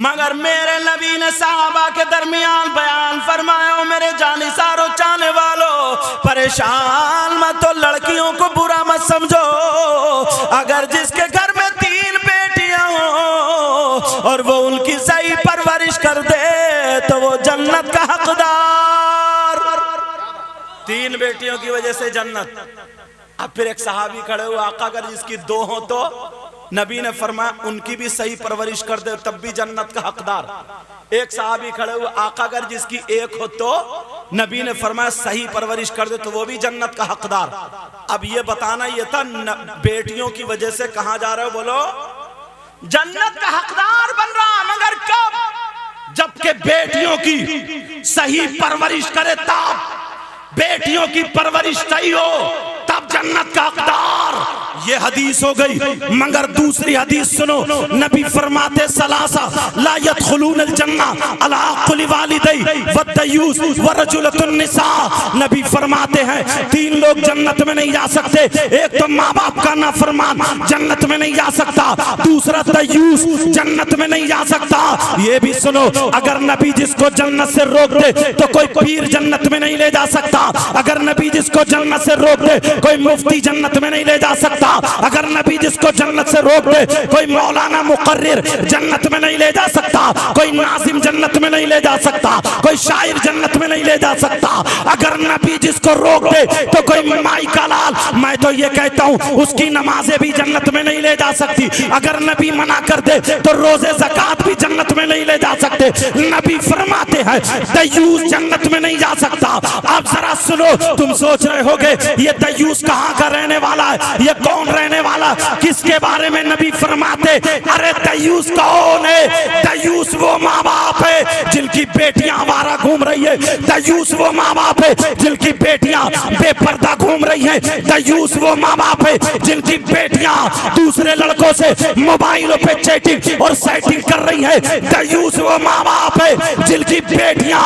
मगर मेरे नबी ने साहबा के दरमियान बयान फरमाया, मेरे जानिसारो चाहने वालों, परेशान मत हो, लड़कियों को बुरा मत समझो। अगर जिसके घर में 3 बेटियां हो और वो उनकी सही परवरिश कर दे तो वो जन्नत का हकदार। 3 बेटियों की वजह से जन्नत। अब फिर एक सहाबी खड़े हुए, आका अगर जिसकी 2 हो तो नबी ने फरमाया उनकी भी सही परवरिश कर दे तब भी जन्नत का हकदार। एक सहाबी खड़े हुए, आका अगर जिसकी 1 हो तो नबी ने फरमाया सही परवरिश कर दे तो वो भी जन्नत का हकदार। अब ये बताना ये था बेटियों की वजह से कहां जा रहे हो, बोलो जन्नत का हकदार बन रहा। मगर कब? जबकि बेटियों की सही परवरिश करे तब, बेटियों की परवरिश सही हो तब जन्नत का हकदार। ये हदीस हो गई। मगर दूसरी हदीस सुनो, नबी फरमाते सलासा ला यदखुलूनल जन्ना अला कुल्ली वालिदै वद्दयूस वरजुलतुन निसा। नबी फरमाते हैं 3 लोग जन्नत में नहीं जा सकते। एक तो माँ बाप का नाफरमान जन्नत में नहीं जा सकता, दूसरा दयूस जन्नत में नहीं जा सकता। ये भी सुनो, अगर नबी जिसको जन्नत से रोक दे तो कोई पीर जन्नत में नहीं ले जा सकता। अगर नबी जिसको जन्नत से रोक दे कोई मुफ्ती जन्नत में नहीं ले जा सकता। अगर नबी जिसको जन्नत से रोक दे कोई मौलाना मुकर्रिर जन्नत में नहीं ले जा सकता, कोई नाजिम जन्नत में नहीं ले जा सकता, कोई शायर जन्नत में नहीं ले जा सकता। अगर नबी जिसको रोक दे तो कोई माई का लाल, मैं तो ये कहता हूँ उसकी नमाजें भी जन्नत में नहीं ले जा सकती। अगर नबी मना कर दे तो रोजे ज़कात भी जन्नत में नहीं ले जा सकते। नबी फरमाते हैं दयूस जन्नत में नहीं जा सकता। अब जरा सुनो, तुम सोच रहे होगे ये दयूस कहाँ का रहने वाला है, ये कौन रहने वाला, किसके बारे में नबी फरमाते? अरे दयूस कौन है? दयूस वो माँ बाप है जिनकी बेटियां आवारा घूम रही है। दयूस वो माँ बाप है जिनकी बेटियां बेपर्दा घूम रही हैं। दयूस वो माँ बाप है जिनकी बेटियां दूसरे लड़कों से मोबाइलों पे चैटिंग और सेटिंग कर रही है। दयूस वो माँ बाप है जिनकी बेटियां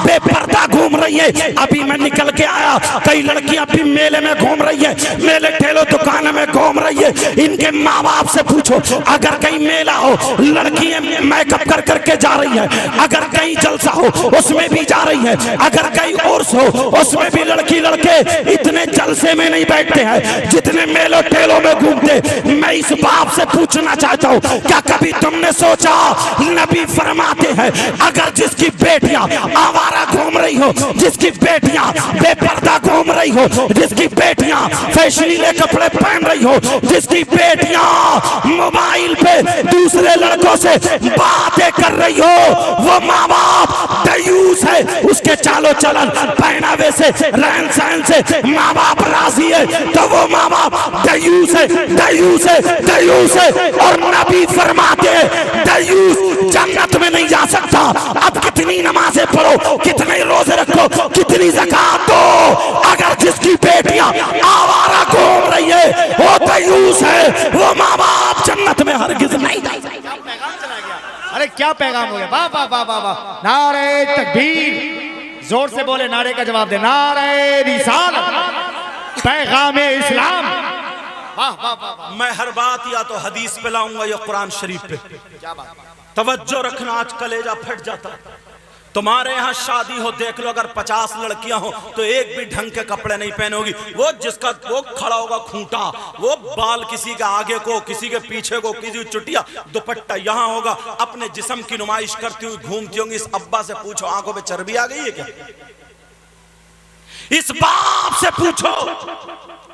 बेपर्दा घूम रही है। अभी मैं निकल के आया, कई लड़कियां अभी मेले में घूम रही है, मेले ठेलो दुकान में घूम रही है। इनके माँ बाप से पूछो, अगर कहीं मेला हो लड़कियां मेकअप कर करके जा रही है, अगर कहीं जलसा हो उसमें भी जा रही है, अगर कहीं उर्स हो उसमें भी लड़की लड़के इतने जलसे में नहीं बैठते हैं जितने मेलों ठेलों में घूमते। मैं इस बाप से पूछना चाहता हूँ, क्या कभी तुमने सोचा? नबी फरमाते हैं अगर जिसकी बेटियां आवारा घूम रही हो, जिसकी बेटियां बेपर्दा घूम रही हो, जिसकी बेटियां फैशनीले कपड़े पहन रही हो, जिसकी बेटियां मोबाइल पे दूसरे लड़कों से बातें कर रही हो, वो माँ बाप दयूस है। उसके चालो चलन पहनावे से रहन सहन से माँ बाप राजी है तो वो माँ बाप दयूस है, दयूस है, दयूस है। और नबी फरमाते हैं दयूस जन्नत में नहीं जा सकता। अब कितनी नमाजें पढ़ो, कितने रोजे रखो, कितनी ज़कात दो, अगर जिसकी बेटियां आवारा घूम रही है वो दयूस है, वो माँ बाप जन्नत में हरगिज नहीं जा सकता। अरे क्या पैगाम हो गया, वाह वाह वाह वाह वाह। नारे तकबीर, जोर से बोले, नारे का जवाब दे, नारे रिसालत, पैगाम इस्लाम। वाह वाह वाह। मैं हर बात या तो हदीस पे लाऊंगा या कुरान शरीफ पे। तवज्जो रखना, आज कलेजा फट जाता। तुम्हारे यहाँ शादी हो, देख लो, अगर 50 लड़कियां हो तो एक भी ढंग के कपड़े नहीं पहने होगी। वो जिसका वो खड़ा होगा खूंटा, वो बाल किसी के आगे को, किसी के पीछे को, किसी चुटिया दुपट्टा यहाँ होगा, अपने जिस्म की नुमाइश करती हुई घूमती होंगी। इस अब्बा से पूछो आंखों पे चर्बी आ गई है क्या? इस बाप से पूछो।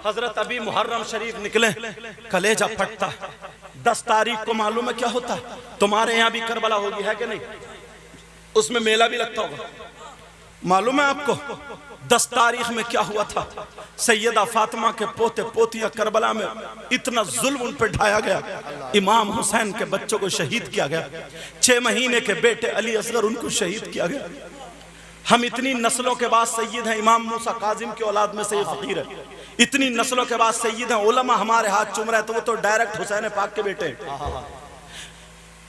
हजरत अभी मुहर्रम शरीफ निकले, कलेजा फटता। 10 तारीख को मालूम है क्या होता है? तुम्हारे यहाँ भी करबला होगी, है कि नहीं? उसमें मेला भी लगता होगा, मालूम है आपको? 10 तारीख में क्या हुआ था? सैयदा फातिमा के पोते पोतियां करबला में इतना जुल्म उन पर ढाया गया। इमाम हुसैन के बच्चों को शहीद किया गया। 6 महीने के बेटे अली असगर, उनको शहीद किया गया। हम इतनी नस्लों के बाद सैयद हैं। इमाम मूसा काजिम की औलाद में से ये फकीर है। इतनी नस्लों के बाद सैयद हैं। उलमा हमारे हाथ चूम रहे, तो वो तो डायरेक्ट हुसैन पाक के बेटे।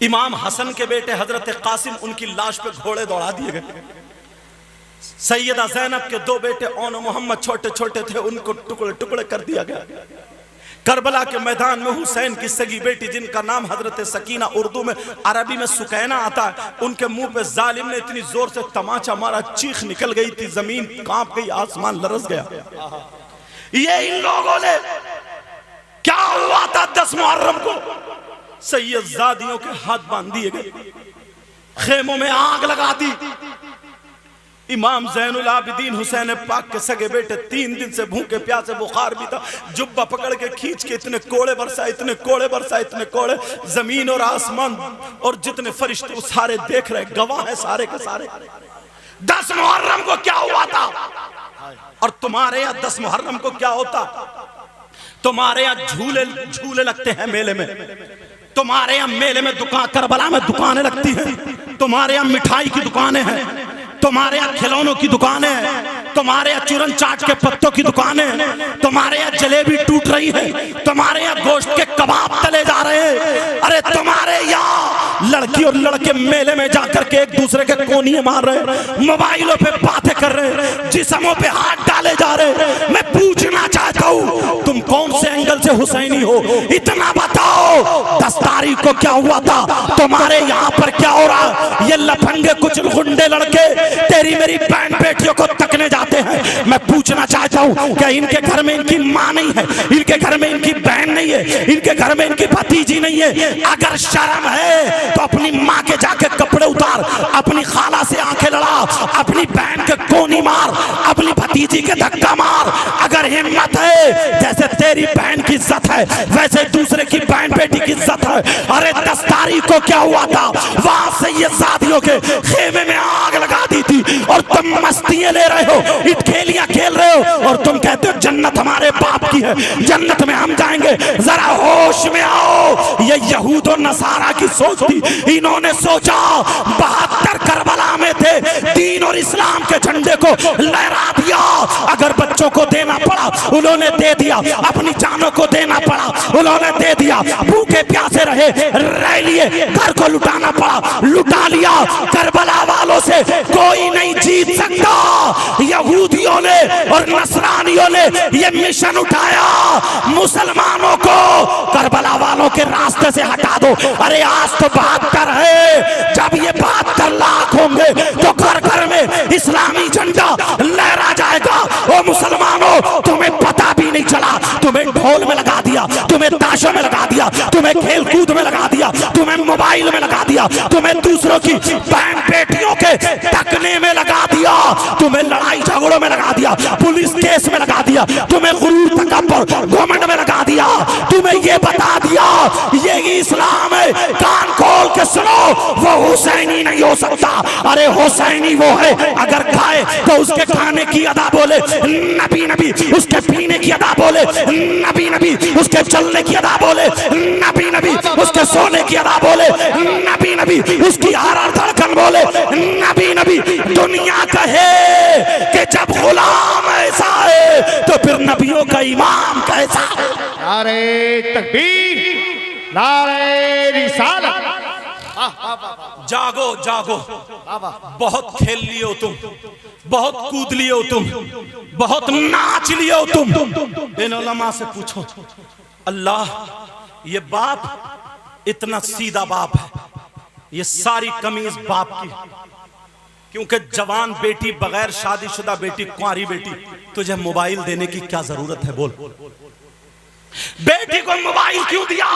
इमाम हसन के बेटे हजरत कासिम, उनकी लाश पे घोड़े दौड़ा दिए गए। सैयदा जैनब के 2 बेटे ओन मोहम्मद छोटे छोटे थे, उनको टुकड़े टुकड़े कर दिया गया। करबला के मैदान में हुसैन की सगी बेटी जिनका नाम हजरत सकीना, उर्दू में अरबी में सुकैना आता है, उनके मुंह पे जालिम ने इतनी जोर से तमाचा मारा, चीख निकल गई थी, जमीन कांप गई, आसमान लरस गया। ये इन लोगों ने क्या हुआ था 10 मुहर्रम को, सैयदजादियों के हाथ बांध दिए गए, खेमों में आग लगा दी। इमाम ज़ैनुल आबिदीन हुसैन पाक के सगे बेटे 3 दिन से भूखे प्यासे, बुखार भी था, जुब्बा पकड़ के खींच के इतने कोड़े बरसा, इतने कोड़े बरसा, इतने कोड़े, जमीन और आसमान और जितने फरिश्ते वो सारे देख रहे, गवाह है सारे के सारे। 10 मुहर्रम को क्या हुआ था और तुम्हारे यहाँ 10 मुहर्रम को क्या होता? तुम्हारे यहाँ झूले झूले लगते हैं मेले में, तुम्हारे यहाँ मेले में दुकान, करबला में दुकानें लगती हैं, तुम्हारे यहाँ मिठाई की दुकानें हैं, तुम्हारे यहाँ खिलौनों की दुकानें हैं, तुम्हारे यहाँ चूरन चाट के पत्तों की दुकानें हैं, तुम्हारे यहाँ जलेबी टूट रही है, तुम्हारे यहाँ गोश्त के कबाब तले जा रहे हैं। अरे तुम्हारे यहाँ लड़की और लड़के मेले में जाकर के एक दूसरे के कोनिए मार रहे, मोबाइलों पे बातें कर रहे, जिस्मों पे हाथ डाले जा रहे। मैं पूछना चाहता हूँ तुम कौन से एंगल से हुसैनी हो, इतना बताओ। 10 तारीख को क्या हुआ था, तुम्हारे यहाँ पर क्या हो रहा? ये लफंगे कुछ गुंडे लड़के तेरी मेरी बहन बेटियों को तकने जाते हैं। मैं पूछना चाहता हूँ क्या इनके घर में इनकी माँ नहीं है, इनके घर में इनकी बहन नहीं है, इनके घर में इनकी भतीजी नहीं है? अगर शर्म है तो अपनी माँ के जाके कपड़े उतार, अपनी खाला से आंखें लड़ा, अपनी बहन के कोनी मार, अपनी भतीजी के धक्का मार। अगर हिम्मत है, जैसे तेरी बहन की इज्जत है वैसे दूसरे की बहन बेटी की इज्जत है। अरे 10 तारीख को क्या हुआ था, वहां से ये शादियों के खेमे में आग लगा दी थी और तुम मस्तियां ले रहे हो, इटखेलियां खेल रहे हो और तुम कहते हो जन्नत हमारे बाप की है, जन्नत में हम जाएंगे। जरा होश में आओ। ये यहूद और नसारा की सोच थी, इन्होंने सोचा 72 करबला में थे, दीन और इस्लाम के झंडे को लहरा दिया। अगर बच्चों को देना पड़ा उन्होंने दे दिया, अपनी जानों को देना पड़ा उन्होंने दे दिया, भूखे प्यासे रहे रह लिए, घर को लुटाना पड़ा लुटा लिया। करबला वालों से कोई नहीं जीत सकता। यहूदियों ने और नसरानियों ने ये मिशन उठाया, मुसलमानों को करबला वालों के रास्ते से हटा दो। अरे आज तो 72 है, जब ये 72 लाख होंगे तो घर घर में इस्लामी झंडा लहरा जाएगा। ओ मुसलमानों, तुम्हें पता भी नहीं चला, तुम्हें ढोल में लगा दिया, तुम्हें ताशों में लगा दिया, तुम्हें खेल कूद में लगा दिया, तुम्हें मोबाइल में लगा दिया, तुम्हें दूसरों की बहन बेटियों के तकने में लगा दिया, तुम्हें लड़ाई झगड़ों में लगा दिया, पुलिस केस में लगा दिया, तुम्हें गुरूर तकब्बुर घमंड में लगा दिया, तुम्हें ये बता दिया ये इस्लाम है। कान खोल के सुनो, वो हुसैनी नहीं हो सकता। अरे हुसैनी वो है अगर खाए तो उसके खाने की अदा बोले नबी नबी, उसके पीने की अदा बोले नबी नबी, उसके चलने की अदा बोले नबी नबी, उसके सोने की अदा बोले नबी नबी, उसकी हर हर धड़कन बोले नबी नबी। दुनिया कहे कि जब गुलाम ऐसा है तो फिर नबियों का इमाम कैसा है? नारे तकबीर, नारे रिसालत। जागो जागो, बहुत खेल लिए हो तुम, बहुत कूद लिए हो तुम, बहुत नाच लिए हो तुम। इन उलमा से पूछो, अल्लाह ये बाप इतना सीधा बाप है, ये सारी कमीज बाप की, क्योंकि जवान बेटी, बगैर शादीशुदा बेटी, कुंवारी बेटी, तुझे मोबाइल देने की क्या जरूरत है? बोल, बेटी को मोबाइल क्यों दिया?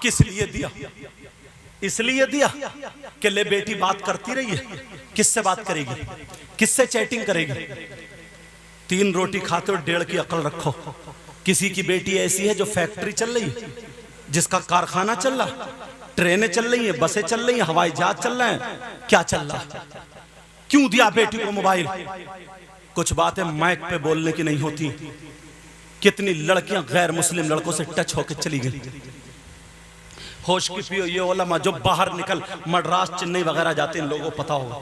किस लिए दिया? इसलिए दिया कि ले बेटी बात करती रही है। किससे बात करेगी, किससे चैटिंग करेगी? 3 रोटी खाते हो, 1.5 की अकल रखो। किसी की बेटी ऐसी है जो फैक्ट्री चल रही है, जिसका कारखाना चल रहा, ट्रेनें चल रही हैं, बसें चल रही हैं, हवाई जहाज चल रहे हैं, क्या चल रहा? क्यों दिया बेटी को मोबाइल? कुछ बातें माइक पे बोलने की नहीं होती। कितनी लड़कियां गैर मुस्लिम लड़कों से टच होकर चली गई। होश की पियो ये उलमा जो बाहर निकल मद्रास चेन्नई वगैरह जाते हैं, इन लोगों को पता होगा।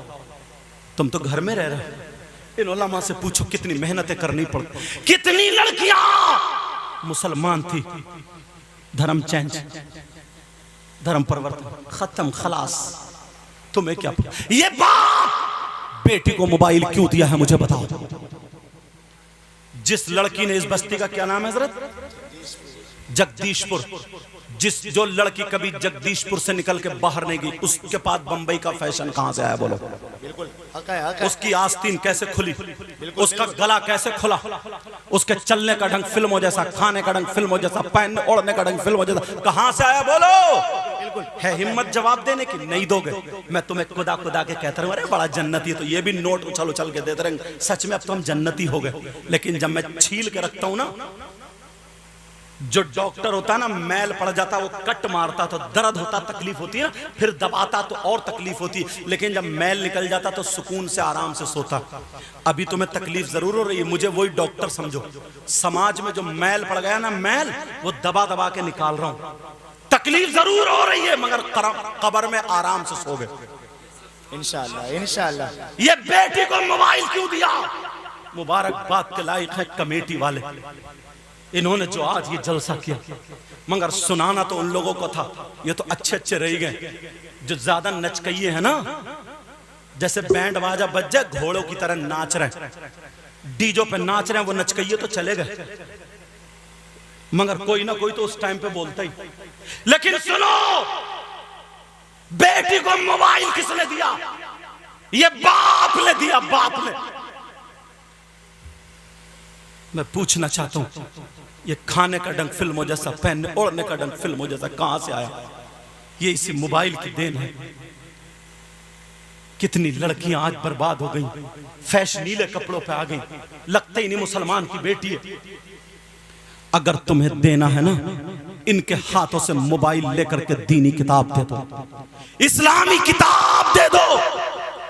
तुम तो घर में रह रहे हो। इन उलमा से पूछो कितनी मेहनतें करनी पड़ती, कितनी लड़कियां मुसलमान थी, धर्म चेंज, धर्म परिवर्तन, खत्म, खलास। तुम्हें क्या पता? ये बाप बेटी को मोबाइल क्यों दिया है मुझे बताओ। जिस लड़की ने, इस बस्ती का क्या नाम है हजरत? जगदीशपुर, जो लड़की कभी जगदीशपुर से निकल के बाहर नहीं गई, उसके पास बंबई का फैशन कहां से आया बोलो? बिल्कुल हक है। उसकी आस्तीन कैसे खुली, उसका गला कैसे खुला, उसके चलने का ढंग फिल्मों जैसा, खाने का ढंग फिल्मों जैसा, पहनने ओढ़ने का ढंग फिल्मों जैसा, कहां से आया बोलो? बिल्कुल है हिम्मत जवाब देने की? नहीं दोगे। मैं तुम्हें खुदा खुदा के कहता हूं, अरे बड़ा जन्नती, तो ये भी नोट उछल उछल के देते रहेंगे। सच में अब तो हम जन्नती हो गए। लेकिन जब मैं छील के रखता हूं ना, जो डॉक्टर होता है ना, मैल पड़ जाता, वो कट मारता तो दर्द होता, तकलीफ होती है ना, फिर दबाता तो और तकलीफ होती, लेकिन जब मैल निकल जाता तो सुकून से आराम से सोता। अभी तुम्हें तकलीफ जरूर हो रही है, मुझे वही डॉक्टर समझो। समाज में जो मैल पड़ गया ना, मैल वो दबा दबा के निकाल रहा हूं। तकलीफ जरूर हो रही है, मगर कब्र में आराम से सो गए इंशाअल्लाह इंशाअल्लाह। ये बेटी को मोबाइल क्यों दिया? मुबारकबाद के लायक है कमेटी वाले, इन्होंने जो आज ये जलसा किया। मगर सुनाना तो उन लोगों को था, ये तो अच्छे अच्छे रह गए। जो ज्यादा नचकइये है ना, जैसे बैंड बाजा बज जाए, घोड़ों की तरह नाच रहे, डीजो पे नाच रहे हैं, वो नचकइये तो चले गए, मगर कोई ना कोई तो उस टाइम पे बोलता ही। लेकिन सुनो, बेटी को मोबाइल किसने दिया? ये बाप ने दिया, बाप ने। मैं पूछना चाहता हूं, ये खाने का ढंग फिल्मों जैसा, पहनने ओढ़ने का ढंग फिल्मों जैसा कहां से आया? ये इसी मोबाइल की देन है। कितनी लड़कियां आज बर्बाद हो गई, फैशनीले कपड़ों पे आ गई, लगते ही नहीं मुसलमान की बेटी है। अगर तुम्हें देना है ना, इनके हाथों से मोबाइल लेकर के दीनी किताब दे दो, इस्लामी किताब दे दो।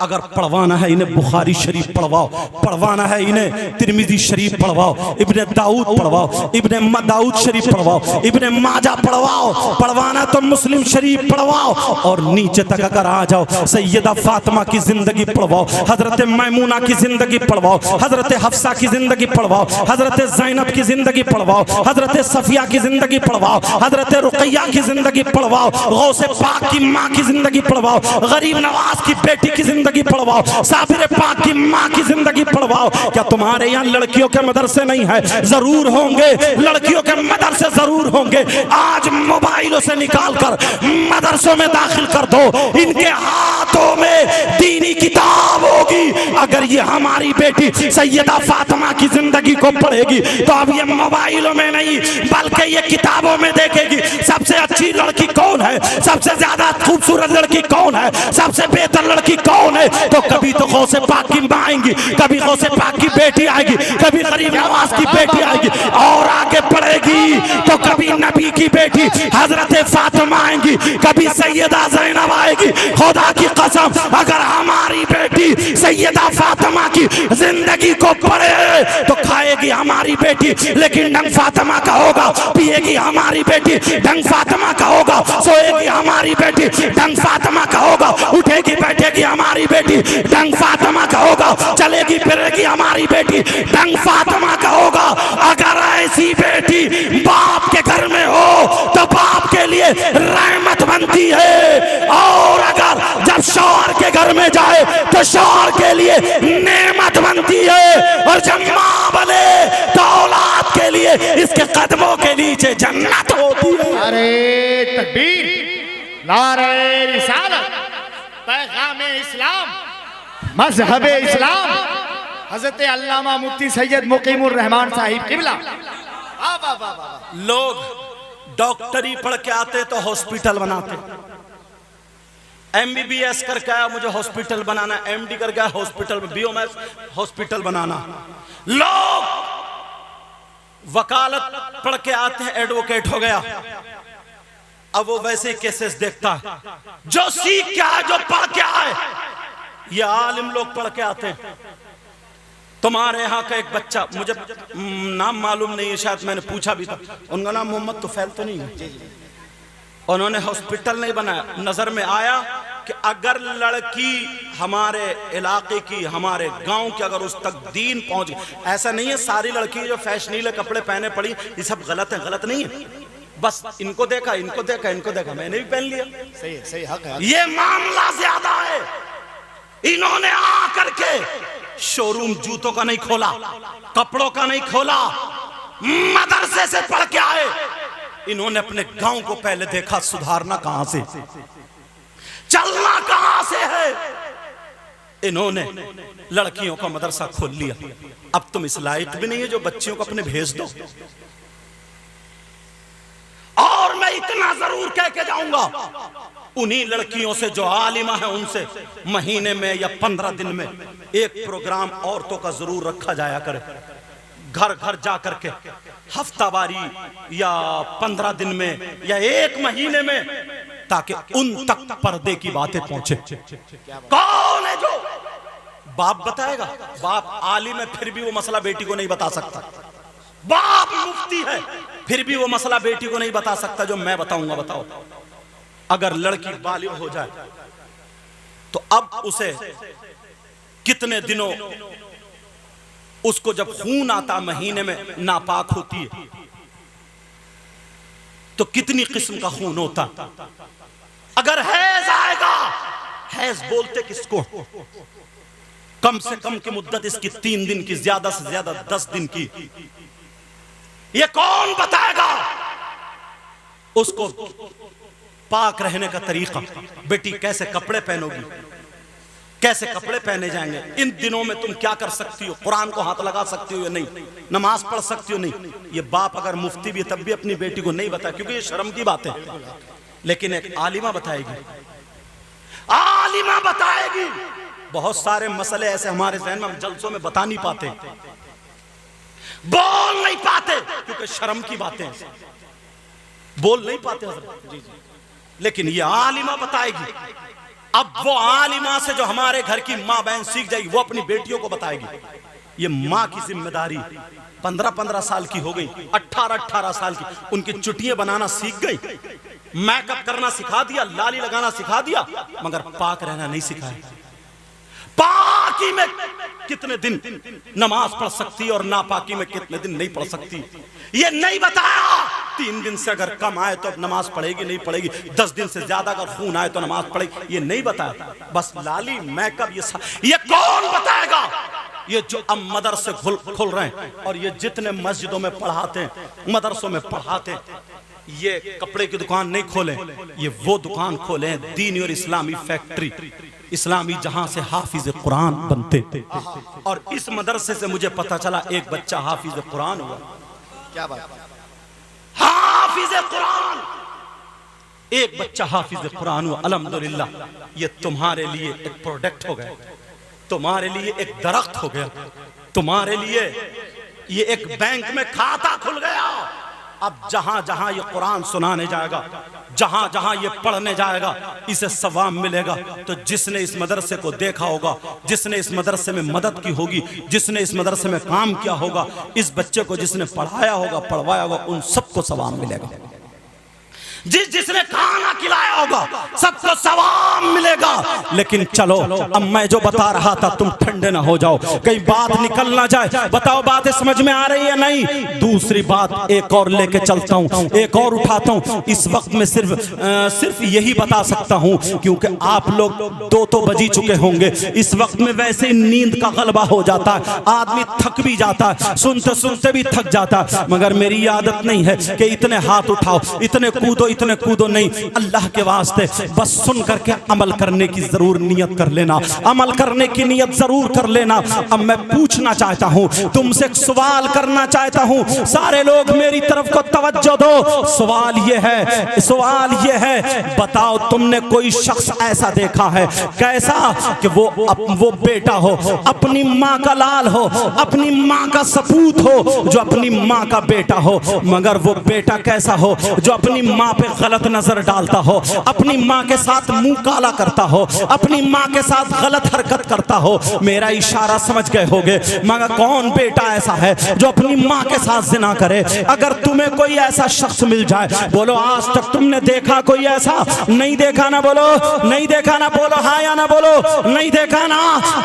अगर पढ़वाना है इन्हें बुखारी शरीफ पढ़वाओ, पढ़वाना है इन्हें तिरमिजी शरीफ पढ़वाओ, इब्ने दाऊद पढ़वाओ, इब्ने दाऊद शरीफ पढ़वाओ, इब्ने माजा पढ़वाओ, पढ़वाना तो मुस्लिम शरीफ पढ़वाओ। और नीचे तक अगर आ जाओ, सैयदा फातिमा की जिंदगी पढ़वाओ, हजरत मैमूना की जिंदगी पढ़वाओ, हजरत हफ्सा की जिंदगी पढ़वाओ, हजरत ज़ैनब की जिंदगी पढ़वाओ, हजरत सफिया की जिंदगी पढ़वाओ, हजरत रुकैया की जिंदगी पढ़वाओ, गौसे पाक की माँ की जिंदगी पढ़वाओ, गरीब नवाज की बेटी की जिंदगी पढ़वाओ, साबिर पाक की माँ की जिंदगी पढ़वाओ। क्या तुम्हारे यहाँ लड़कियों के मदरसे नहीं है? जरूर होंगे, लड़कियों के मदरसे जरूर होंगे। आज मोबाइलों से निकालकर मदरसों में दाखिल कर दो, इनके हाथों में दीनी किताब होगी। अगर ये हमारी बेटी सैयदा फातिमा की जिंदगी को पढ़ेगी तो अब ये मोबाइलों में नहीं बल्कि ये किताबों में देखेगी। सबसे अच्छी लड़की कौन है, सबसे ज्यादा खूबसूरत लड़की कौन है, सबसे बेहतर लड़की कौन है? तो कभी तो गौसे पाक की माँ आएंगी, कभी गौसे पाक की बेटी आएगी, कभी गरीब नवाज की बेटी आएगी, और आगे बढ़ेगी तो कभी नबी की बेटी हजरत फातिमा आएंगी, कभी सैयदा ज़ैनब आएगी। खुदा की कसम, अगर हमारी बेटी सैयदा फातिमा की जिंदगी को पढ़े तो खाएगी हमारी बेटी, लेकिन ढंग फातिमा का होगा। पिएगी हमारी बेटी, ढंग फातिमा का होगा। सोएगी हमारी बेटी, ढंग फातिमा का होगा। उठेगी बैठेगी हमारी बेटी, ढंग फातिमा का होगा। चलेगी फिरेगी हमारी बेटी, ढंग फातिमा का होगा। अगर ऐसी बेटी बाप के घर में हो तो बाप के लिए रहमत बनती है, और अगर जब शौहर के घर में जाए तो शौहर के लिए नेमत बनती है, और जब माँ बने तो औलाद के लिए इसके कदमों के नीचे जन्नत होती है। अरे तकबीर, नारे रिसालत, पैगाम इस्लाम, मजहब इस्लाम, हजरत अल्लामा मुफ्ती सैयद मुकीमुर रहमान साहिब किबला। लोग डॉक्टरी पढ़ के आते तो हॉस्पिटल बनाते, MBBS करके आया मुझे हॉस्पिटल बनाना, MD करके आया हॉस्पिटल में, BOMS हॉस्पिटल बनाना। लोग वकालत पढ़ के आते हैं, एडवोकेट हो गया। अब वो वैसे केसेस देखता है, जो सीख के आए, जो पढ़ के आए। ये आलिम लोग पढ़ के आते हैं। तुम्हारे यहाँ का एक बच्चा, मुझे नाम मालूम नहीं है, शायद मैंने पूछा भी था, उनका नाम मोहम्मद तुफैल तो नहीं है। उन्होंने हॉस्पिटल नहीं बनाया, नजर में आया कि अगर लड़की हमारे इलाके की, हमारे गांव की, अगर उस तक दीन पहुंच गई, ऐसा नहीं है सारी लड़की जो फैशनीले कपड़े पहने पड़ी ये सब गलत है, गलत नहीं है। बस इनको देखा, इनको देखा, इनको देखा, मैंने भी पहन लिया। सही है, सही हक है। ये मामला ज्यादा है। इन्होंने आकर के शोरूम जूतों का नहीं खोला, कपड़ों का नहीं खोला, मदरसे से पढ़ के आए। इन्होंने अपने गांव को पहले देखा, सुधारना कहां से, चलना कहां से है। इन्होंने लड़कियों का मदरसा खोल लिया। अब तुम इस लायक भी नहीं है जो बच्चियों को अपने भेज दो। और मैं इतना जरूर कह के जाऊंगा, उन्हीं लड़कियों से जो आलिमा है उनसे महीने में या 15 दिन में एक प्रोग्राम औरतों का जरूर रखा जाया करे, घर घर जा करके हफ्तावारी या 15 दिन में या एक महीने में, ताकि उन तक पर्दे की बातें पहुंचे। कौन है जो बाप बताएगा? बाप आलिम है फिर भी वो मसला बेटी को नहीं बता सकता। बाप मुफ्ती है फिर भी वो मसला बेटी को नहीं बता सकता जो मैं बताऊंगा। बताओ, अगर लड़की बालिग हो जाए तो अब उसे कितने दिनों, उसको जब खून आता महीने में नापाक होती है तो कितनी किस्म का खून होता। अगर हैज आएगा, हैज बोलते किसको, कम से कम की मुद्दत इसकी 3 दिन की, ज्यादा से ज्यादा 10 दिन की। ये कौन बताएगा उसको पाक रहने का तरीका? बेटी कैसे कपड़े पहनोगी, कैसे कपड़े पहने जाएंगे, इन दिनों में तुम क्या कर सकती हो, कुरान को हाथ लगा सकती हो या नहीं, नमाज पढ़ सकती हो नहीं। ये बाप अगर मुफ्ती भी तब भी अपनी बेटी को नहीं बताए, क्योंकि ये शर्म की बात है। लेकिन एक आलिमा बताएगी, आलिमा बताएगी। बहुत सारे मसले ऐसे हमारे ज़हन में हम जलसों में बता नहीं पाते, बोल नहीं पाते, क्योंकि शर्म की बातें बोल नहीं पाते हज़रत। लेकिन ये आलिमा बताएगी। अब वो आलिमा से जो हमारे घर की माँ बहन सीख जाएगी, वो अपनी बेटियों को बताएगी। ये माँ की जिम्मेदारी 15-15 साल की हो गई, 18-18 साल की, उनकी चुटियां बनाना सीख गई, मेकअप करना सिखा दिया, लाली लगाना सिखा दिया, मगर पाक रहना नहीं सिखाया। पाकी में कितने दिन नमाज पढ़ सकती है और नापाकी में कितने दिन नहीं पढ़ सकती, ये नहीं बताया। 3 दिन से अगर कम आए तो नमाज पढ़ेगी नहीं पढ़ेगी, 10 दिन से ज्यादा अगर खून आए तो नमाज पढ़ेगी, ये नहीं बताया। बस लाली मेकअप ये कौन बताएगा? ये जो अब मदरसे खुल रहे हैं और ये जितने मस्जिदों में पढ़ाते हैं, मदरसों में पढ़ाते हैं, ये कपड़े की दुकान नहीं खोले, ये वो दुकान खोले हैं, दीनी और इस्लामी फैक्ट्री, इस्लामी, जहां से हाफिज कुरान बनते। और इस मदरसे से मुझे पता चला एक बच्चा हाफिज कुरान हुआ। क्या बात, हाफिज कुरान, एक बच्चा हाफिज कुरान हुआ। अल्हम्दुलिल्लाह, ये तुम्हारे लिए एक प्रोडक्ट हो गया, तुम्हारे लिए एक दरख्त हो गया, तुम्हारे लिए ये एक बैंक में खाता खुल गया। अब जहां जहां ये कुरान सुनाने जाएगा, जहां जहां ये पढ़ने जाएगा, इसे सवाब मिलेगा। तो जिसने इस मदरसे को देखा होगा, जिसने इस मदरसे में मदद की होगी, जिसने इस मदरसे में काम किया होगा, इस बच्चे को जिसने पढ़ाया होगा, पढ़वाया होगा, उन सबको सवाब मिलेगा। जिसने खाना खिलाया होगा सबको सवाब मिलेगा। लेकिन चलो, अब मैं जो बता रहा था तुम ठंडे ना हो जाओ, कहीं बात निकल ना जाए। बताओ बातें समझ में आ रही है नहीं? दूसरी बात एक और लेके चलता हूँ, एक और उठाता हूँ। इस वक्त में सिर्फ यही बता सकता हूँ, क्योंकि आप लोग 2 तो बज ही चुके होंगे। इस वक्त में वैसे ही नींद का गलबा हो जाता है, आदमी थक भी जाता है, सुनते सुनते भी थक जाता है। मगर मेरी आदत नहीं है कि इतने हाथ उठाओ, इतने कूदो, इतने कूदो नहीं। अल्लाह के वास्ते बस सुन करके अमल करने की जरूर नियत कर लेना, अमल करने की नियत जरूर कर लेना। अब मैं पूछना चाहता हूँ, तुमसे एक सवाल करना चाहता हूँ, सारे लोग मेरी तरफ को तवज्जो दो। सवाल ये है, बताओ तुमने कोई शख्स ऐसा देखा है, कैसा कि वो बेटा हो, अपनी माँ का लाल हो, अपनी माँ का सपूत हो, जो अपनी माँ का बेटा हो, मगर वो बेटा कैसा हो, जो अपनी माँ पे गलत नजर डालता हो, अपनी माँ के साथ मुंह काला करता हो, अपनी माँ के साथ गलत हरकत करता हो। मेरा इशारा समझ गए होगे, मगर कौन बेटा ऐसा है जो अपनी माँ के साथ जिना करे? अगर तुम्हें कोई ऐसा शख्स मिल जाए, बोलो आज तक तुमने देखा कोई ऐसा? नहीं देखा ना बोलो, नहीं देखा ना बोलो, हाँ या ना बोलो, नहीं देखा ना।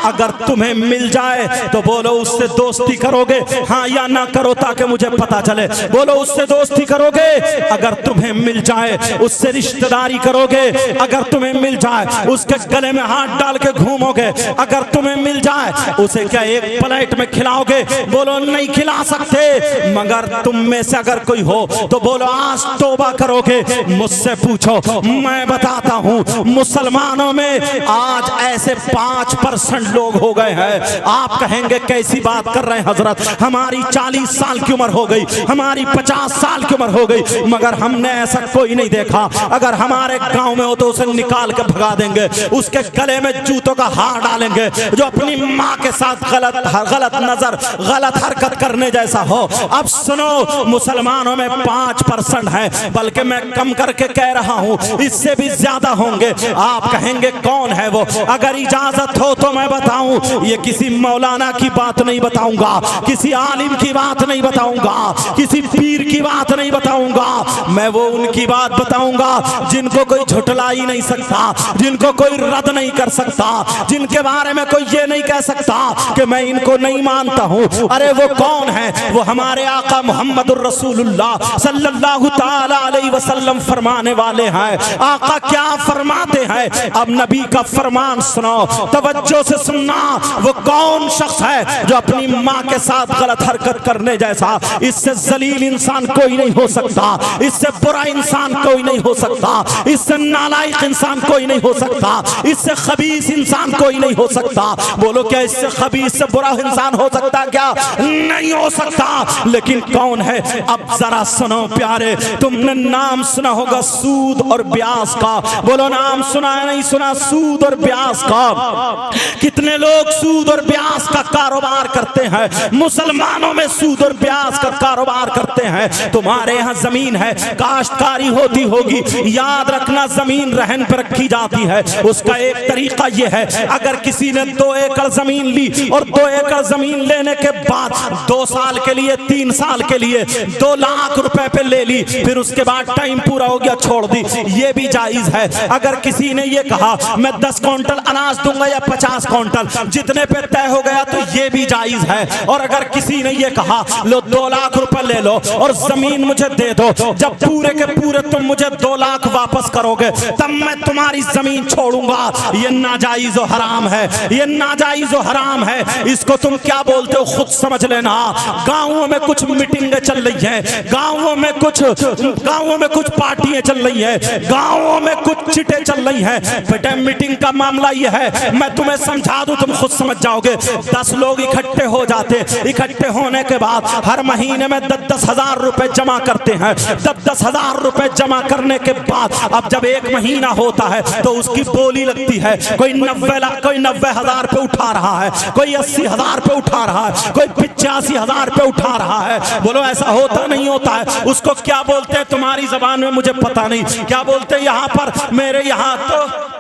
अगर तुम्हें मिल जाए तो बोलो उससे दोस्ती करोगे, हाँ या ना करो, ताकि मुझे पता चले। बोलो उससे दोस्ती करोगे? अगर तुम्हें मिल जाए उससे रिश्तेदारी करोगे, अगर तुम्हें मिल जाए उसके गले में हाथ डाल के घूमोगे, अगर तुम्हें मिल जाए उसे क्या एक प्लेट में खिलाओगे? बोलो नहीं खिला सकते। मगर तुम में से अगर कोई हो तो बोलो आज तौबा करोगे। मुझसे पूछो, मैं बताता हूं मुसलमानों में आज ऐसे 5% लोग हो गए हैं। आप कहेंगे कैसी बात कर रहे हैं हजरत, हमारी 40 साल की उम्र हो गई, हमारी 50 साल की उम्र हो गई, मगर हमने ऐसा कोई नहीं देखा। अगर हमारे गांव में हो तो उसे निकाल के भगा देंगे, उसके गले में जूतों का हार डालेंगे जो अपनी माँ के साथ गलत नजर गलत हरकत करने जैसा हो। अब सुनो, मुसलमानों में 5% है, बल्कि मैं कम करके कह रहा हूं इससे भी ज्यादा होंगे। आप कहेंगे कौन है वो? अगर इजाजत हो तो मैं बताऊं, ये किसी मौलाना की बात नहीं बताऊंगा, किसी आलिम की बात नहीं बताऊंगा, किसी पीर की बात नहीं बताऊंगा, मैं वो उनकी बात बताऊंगा जिनको कोई झुठला ही नहीं सकता, जिनको कोई रद्द नहीं कर सकता, जिनके बारे में कोई ये नहीं कह सकता कि मैं इनको नहीं मानता हूं। अरे वो कौन है? वो हमारे आका मुहम्मदुर रसूलुल्लाह सल्लल्लाहु ताला अलैहि वसल्लम फरमाने वाले हैं। आका क्या फरमाते हैं? अब नबी का फरमान सुनो, तवज्जो से सुनना। वो कौन शख्स है जो अपनी माँ के साथ गलत हरकत करने जैसा, इससे जलील इंसान कोई नहीं हो सकता, इससे बुरा इंसान कोई नहीं हो सकता, इससे नालायक इंसान कोई नहीं हो सकता, इससे खबीस इंसान कोई नहीं हो सकता। बोलो क्या इससे खबीस से बुरा इंसान हो सकता? क्या नहीं हो सकता। लेकिन कौन है? अब जरा सुनो प्यारे, तुमने नाम सुना होगा सूद और ब्याज का। बोलो नाम सुना है नहीं सुना? सूद और ब्याज का। कितने लोग सूद और ब्याज का कारोबार करते हैं? मुसलमानों में सूद और ब्याज का कारोबार करते हैं। तुम्हारे यहाँ जमीन है, काश्तकारी होती होगी, याद रखना जमीन रहन पर रखी जाती है। उसका एक तरीका यह है, अगर किसी ने 2 एकड़ जमीन ली और 2 एकड़ जमीन लेने के बाद 2 साल के लिए 3 साल के लिए 2 लाख रुपए पे ले ली, फिर उसके बाद टाइम पूरा हो गया छोड़ दी, ये भी जायज है। अगर किसी ने ये कहा मैं 10 क्विंटल अनाज दूंगा या 50 क्विंटल, जितने पे तय हो गया तो ये भी जायज है। और अगर किसी ने ये कहा लो 2 लाख रुपए ले लो और जमीन मुझे दे दो, जब पूरे के पूरे तुम मुझे 2 लाख वापस करोगे तब मैं तुम्हारी जमीन छोड़ूंगा, ये नाजायज और हराम है, ये नाजायज और हराम है। इसको तुम क्या बोलते हो खुद समझ लेना। गांवों में कुछ मीटिंगें चल रही हैं, गांवों में कुछ पार्टियां चल रही हैं, गांवों में कुछ चिटें चल रही हैं। बेटा मीटिंग का मामला ये है, मैं तुम्हें समझा दूं तुम खुद समझ जाओगे। 10 लोग इकट्ठे हो जाते, इकट्ठे होने के बाद हर महीने में 10-10 हजार रुपए जमा करते हैं। 10-10 हजार रुपए जमा करने के बाद अब जब 1 महीना होता है तो उसकी बोली लगती है। कोई 90 हजार पे उठा रहा है, कोई 80 हजार पे उठा रहा है, कोई 85 हजार पे उठा रहा है। बोलो ऐसा होता नहीं होता है? उसको क्या बोलते हैं तुम्हारी जबान में मुझे पता नहीं, क्या बोलते हैं यहाँ पर? मेरे यहाँ तो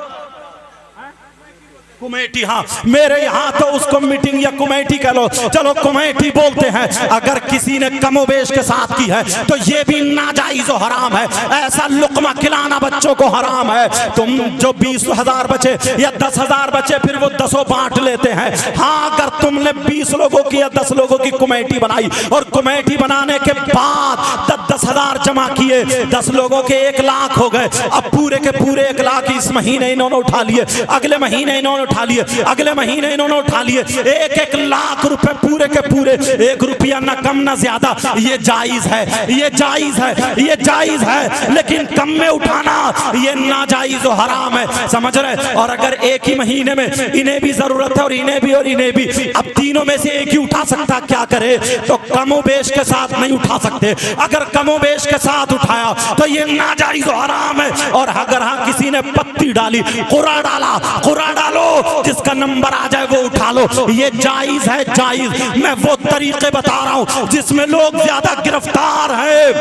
कमेटी, हाँ मेरे यहाँ तो उसको मीटिंग या कमेटी कह लो, चलो कमेटी बोलते हैं। अगर किसी ने कमोबेश के साथ की है तो ये भी नाजायज और हराम है। ऐसा लुकमा खिलाना बच्चों को हराम है। तुम जो 20 हजार बचे या 10 हजार बचे फिर वो 10 बांट लेते हैं। हाँ अगर तुमने 20 लोगों की या 10 लोगों की कमेटी बनाई और कमेटी बनाने के बाद 10-10 हजार जमा किए, 10 लोगों के 1 लाख हो गए। अब पूरे के पूरे 1 लाख इस महीने इन्होंने उठा लिए, अगले महीने इन्होंने उठा लिए, अगले महीने इन्होंने उठा लिए। 1-1 लाख रुपए पूरे के पूरे, 1 रुपया ना कम ना ज्यादा। ये जायज है, ये जायज है, ये जायज है। लेकिन कम में उठाना ये नाजायज और हराम है, समझ रहे? और अगर एक ही महीने में इन्हें भी जरूरत है और इन्हें भी और इन्हें भी, अब तीनों में से एक ही उठा सकता, क्या करे? तो कमोबेश के साथ नहीं उठा सकते। अगर कमोबेश के साथ उठाया तो ये नाजायज और हराम है। और अगर हाँ किसी ने पत्ती डाली, कुरा डाला, कुरा डालो, जिसका नंबर आ जाए वो उठा लो, ये जायज है, जायज। मैं वो तरीके बता रहा हूं जिसमें लोग ज्यादा गिरफ्तार हैं।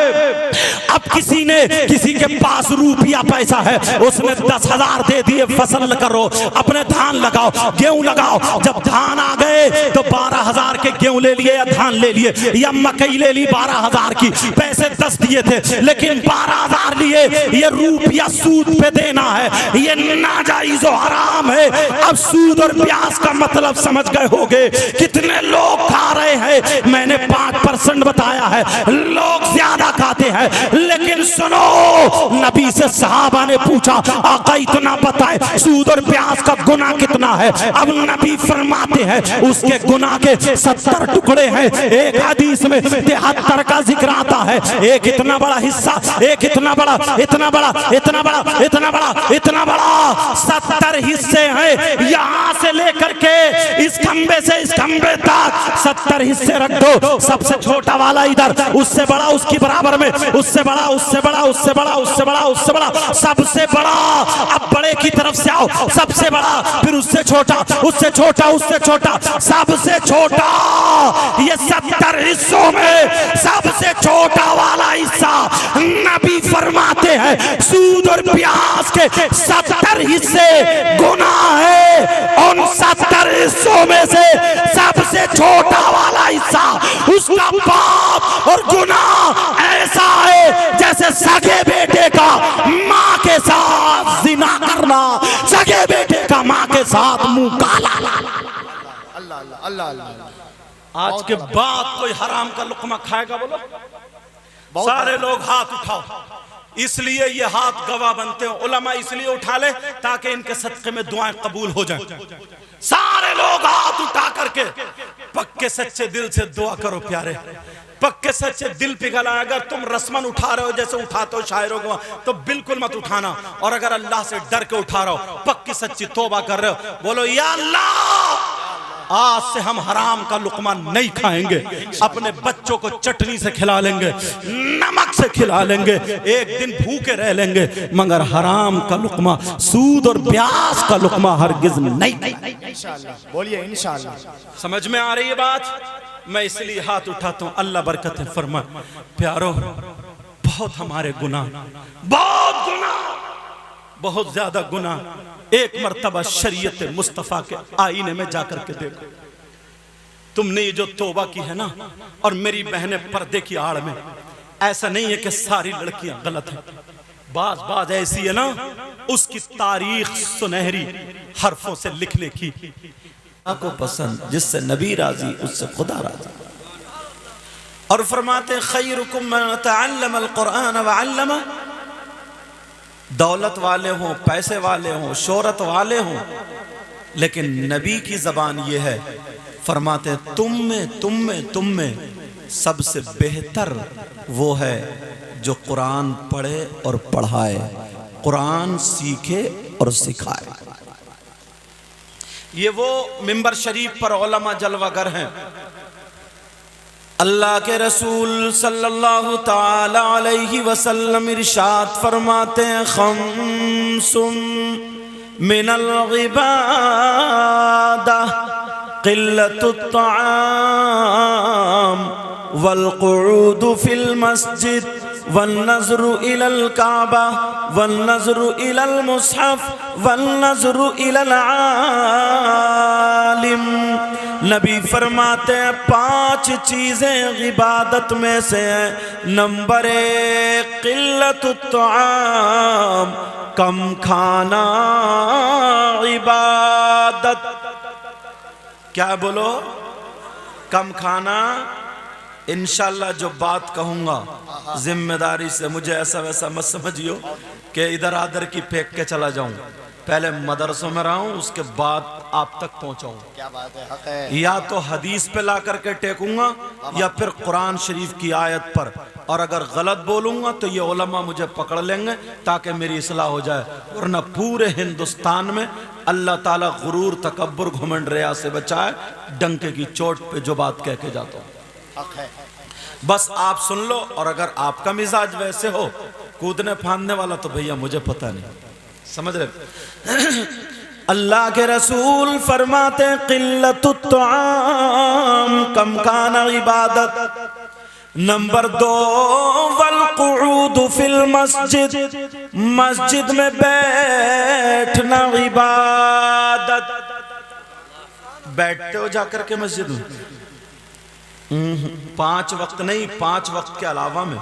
अब किसी ने, किसी के पास रुपया पैसा है, उसने 10 हजार दे दिए, फसल करो, अपने धान लगाओ, गेहूं लगाओ। जब धान आ गए तो 12 हजार के गेहूं ले लिए या धान ले लिए या मकई ले ली 12 हजार की, पैसे 10 दिए थे लेकिन 12 हजार लिए, ये रुपया सूद पे देना है, ये नाजायज और हराम है। अब सूद और ब्याज का मतलब समझ गए होगे। कितने लोग खा रहे हैं, मैंने 5% बताया है, लोग ज्यादा खाते हैं। लेकिन सुनो, नबी से सहाबा ने पूछा, आका इतना बताए सूद और ब्याज का गुनाह कितना है। अब नबी फरमाते हैं उसके गुनाह के 70 टुकड़े हैं। एक हदीस में 73 का जिक्र आता है। एक इतना बड़ा हिस्सा, एक इतना बड़ा, इतना बड़ा, इतना बड़ा, इतना बड़ा, इतना बड़ा, 70 हिस्से हैं। यहां से लेकर के इस खंबे से इस खंबे तक 70 हिस्से रख दो। सबसे छोटा वाला इधर, उससे बड़ा उसकी बराबर में, उससे बड़ा, उससे बड़ा, उससे बड़ा, उससे बड़ा, उससे बड़ा, सबसे बड़ा। अब बड़े की तरफ से आओ, सबसे बड़ा, फिर उससे छोटा, उससे छोटा, उससे छोटा, सबसे छोटा। ये 70 हिस्सों में सबसे छोटा वाला हिस्सा नबी फरमाते हैं सूद और ब्याज के 70 हिस्से गुनाह है। उन 70 हिस्सों में से सबसे छोटा वाला हिस्सा उसका पाप और गुनाह ऐसा है जैसे सगे बेटे का माँ के साथ जिना करना, सगे बेटे का माँ के साथ मुंह काला। अल्लाह अल्लाह अल्लाह अल्लाह। आज के बाद कोई हराम का लुकमा खाएगा? बोलो सारे लोग हाथ उठाओ। इसलिए ये हाथ गवाह बनते हैं, उलमा इसलिए उठा ले ताकि इनके सदक़े में दुआएं कबूल हो जाएं। सारे लोग हाथ उठा करके पक्के सच्चे दिल से दुआ करो प्यारे, पक्के सच्चे दिल पिघला। अगर तुम रस्मन उठा रहे हो जैसे उठाते हो शायरों को, तो बिल्कुल मत उठाना। और अगर अल्लाह से डर के उठा रहे हो, पक्की सच्ची तौबा कर रहे हो, बोलो या अल्लाह आज से हम हराम का लुकमा नहीं खाएंगे, अपने बच्चों को चटनी से खिला लेंगे, नमक से खिला लेंगे, एक दिन भूखे रह लेंगे, मगर हराम का लुकमा, सूद और ब्याज का लुकमा हरगिज नहीं। इंशाअल्लाह बोलिए इंशाअल्लाह। समझ में आ रही है बात? मैं इसलिए हाथ उठाता हूँ, अल्लाह बरकत फरमाए। प्यारो, बहुत हमारे गुनाह, बहुत गुनाह, बहुत ज्यादा गुनाह। एक मर्तबा शरीयत मुस्तफा के आईने में जाकर के देखो, तुमने ये जो तौबा की है ना, और मेरी बहनें पर्दे की आड़ में, ऐसा नहीं है कि सारी लड़कियां गलत हैं, बाज बाज ऐसी है ना, उसकी तारीख सुनहरी हरफों से लिखने की को पसंद, जिससे नबी राजी उससे खुदा राजी। और फरमाते खैरुकुम मन तअल्लम अल-कुरान व अल्लमा। दौलत वाले हों, पैसे वाले हों, शोहरत वाले हों, लेकिन नबी की जबान ये है, फरमाते तुम में सबसे बेहतर वो है जो कुरान पढ़े और पढ़ाए, कुरान सीखे और सिखाए। ये वो मिंबर शरीफ पर उलमा जलवागर हैं। अल्लाह के रसूल सल्लल्लाहु ताला अलैहि वसल्लम इरशाद फरमाते हैं, खम्सुम मिनल इबादा क़िल्लतुत तआम वल क़ुऊदु फिल मस्जिद वन नज़रु इलल काबा वन नज़रु इलल मुसहफ वन नज़रु इलल आलिम। नबी फरमाते हैं 5 चीजें इबादत में से हैं। नंबर 1 क़िल्लतुत तआम, कम खाना इबादत। क्या बोलो? कम खाना। इंशाल्लाह जो बात कहूँगा जिम्मेदारी से, मुझे ऐसा वैसा मत समझियो कि इधर आदर की फेंक के चला जाऊं। पहले मदरसों में रहा हूं, उसके बाद आप तक पहुंचाऊं। क्या बात है, हक है। या तो हदीस पे ला करके टेकूंगा या फिर कुरान शरीफ की आयत पर। और अगर गलत बोलूंगा तो ये उलमा मुझे पकड़ लेंगे ताकि मेरी इस्लाह हो जाए। वरना पूरे हिंदुस्तान में अल्लाह ताला गुरूर, तकब्बुर, घुमंड, रिया से बचाए। डंके की चोट पे जो बात कह के जाता हूँ, बस आप सुन लो। और अगर आपका मिजाज वैसे हो कूदने फांदने वाला, तो भैया मुझे पता नहीं, समझ रहे। अल्लाह के रसूल फरमाते क़िल्लतुत तआम, कम खाना इबादत। नंबर 2 वल क़ुऊदु फिल मस्जिद, मस्जिद में बैठना इबादत। बैठते हो जाकर के मस्जिद में? 5 वक्त नहीं, 5 वक्त के अलावा में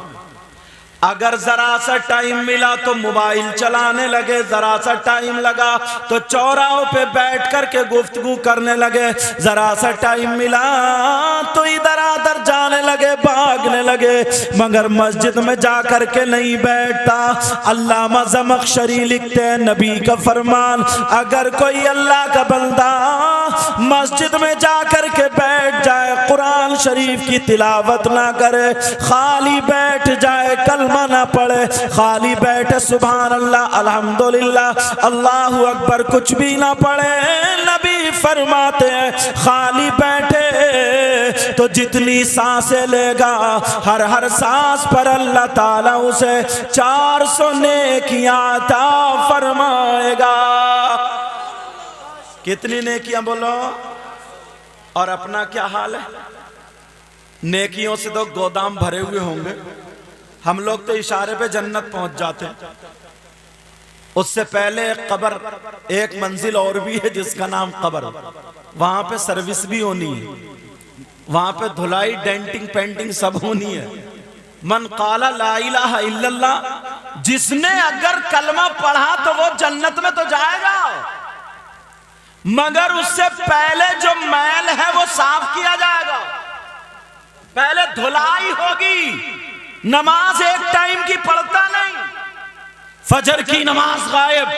अगर जरा सा टाइम मिला तो मोबाइल चलाने लगे, जरा सा टाइम लगा तो चौराहों पे बैठ करके गुफ्तगू करने लगे, जरा सा टाइम मिला तो इधर उधर जाने लगे, भागने लगे, मगर मस्जिद में जा करके नहीं बैठता। अल्लामा ज़मख़शरी लिखते हैं नबी का फरमान, अगर कोई अल्लाह का बंदा मस्जिद में जा करके बैठ जाए, कुरान शरीफ की तिलावत ना करे, खाली बैठ जाए, कलमा ना पढ़े, खाली बैठे सुभान अल्लाह अल्हम्दुलिल्लाह अल्लाहु अकबर कुछ भी ना पढ़े, नबी फरमाते हैं खाली बैठे तो जितनी सांसें लेगा हर हर सांस पर अल्लाह ताला उसे 400 नेकियां अता फरमाएगा। कितनी नेकियां बोलो। और अपना क्या हाल है? नेकियों से तो गोदाम भरे हुए होंगे, हम लोग तो इशारे पे जन्नत पहुंच जाते हैं। उससे पहले एक कब्र, एक मंजिल और भी है जिसका नाम कब्र, वहां पे सर्विस भी होनी है, वहां पे धुलाई डेंटिंग पेंटिंग सब होनी है। मन काला ला इलाहा इल्लल्लाह, जिसने अगर कलमा पढ़ा तो वो जन्नत में तो जाएगा, मगर उससे पहले जो मैल है वो साफ किया जाएगा, पहले धुलाई होगी। नमाज एक टाइम की पढ़ता नहीं, फजर की नमाज गायब,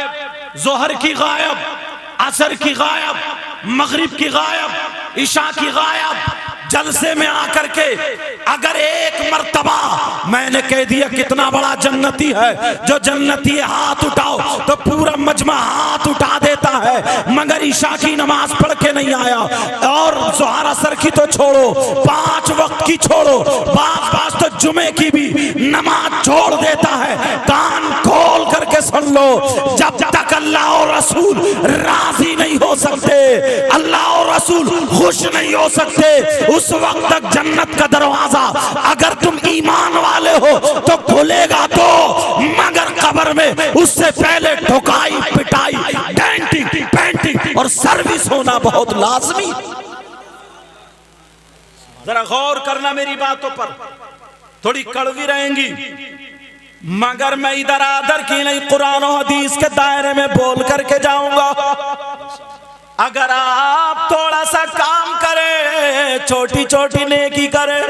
जोहर की गायब, असर की गायब, मगरिब की गायब, इशा की गायब। जलसे में आकर के अगर एक मर्तबा मैंने कह दिया कितना बड़ा जन्नती है, जो जन्नती है हाथ उठाओ तो पूरा मजमा हाथ उठा देता है, मगर ईशा की नमाज पढ़ के नहीं आया और ज़ोहर असर की तो छोड़ो, 5 वक्त की छोड़ो, बाज तो जुमे की भी नमाज छोड़ देता है। कान खोल करके सुन लो, जब तक अल्लाह और रसूल राजी नहीं हो सकते, अल्लाह और रसूल खुश नहीं हो सकते, उस वक्त तक जन्नत का दरवाजा अगर तुम ईमान वाले हो तो खुलेगा तो, मगर कब्र में उससे पहले ठुकाई पिटाई डेंटिंग पेंटिंग और सर्विस होना बहुत लाजमी। जरा गौर करना मेरी बातों पर, थोड़ी कड़वी रहेंगी मगर मैं इधर आदर की नहीं, कुरान और हदीस के दायरे में बोल करके जाऊंगा। अगर आप थोड़ा सा काम करें, छोटी छोटी नेकी करें,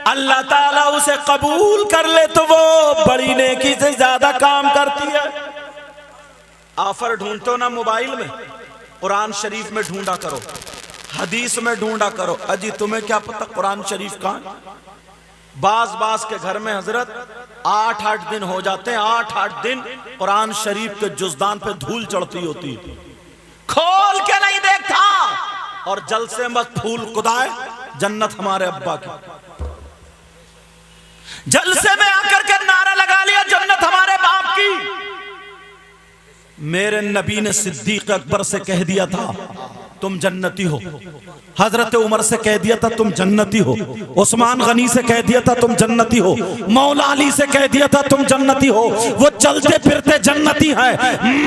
अल्लाह ताला उसे कबूल कर ले तो वो बड़ी नेकी से ज्यादा काम करती है। ऑफर ढूंढते हो ना मोबाइल में, कुरान शरीफ में ढूंढा करो, हदीस में ढूंढा करो। अजी तुम्हें क्या पता कुरान शरीफ कहाँ? बाज के घर में हजरत 8-8 दिन हो जाते हैं, 8-8 दिन कुरान शरीफ के जुज़दान पे धूल चढ़ती होती है, खोल के नहीं देखता, और जल से मत फूल खुदाए जन्नत हमारे अब्बा की, जल से में आकर के नारा लगा लिया जन्नत हमारे बाप की। मेरे नबी ने सिद्दीक अकबर से कह दिया था तुम जन्नती हो, हजरत उमर से कह दिया था तुम जन्नती हो, उस्मान गनी से कह दिया था तुम जन्नती हो, मौला अली से कह दिया था तुम जन्नती हो। वो चलते फिरते जन्नती है,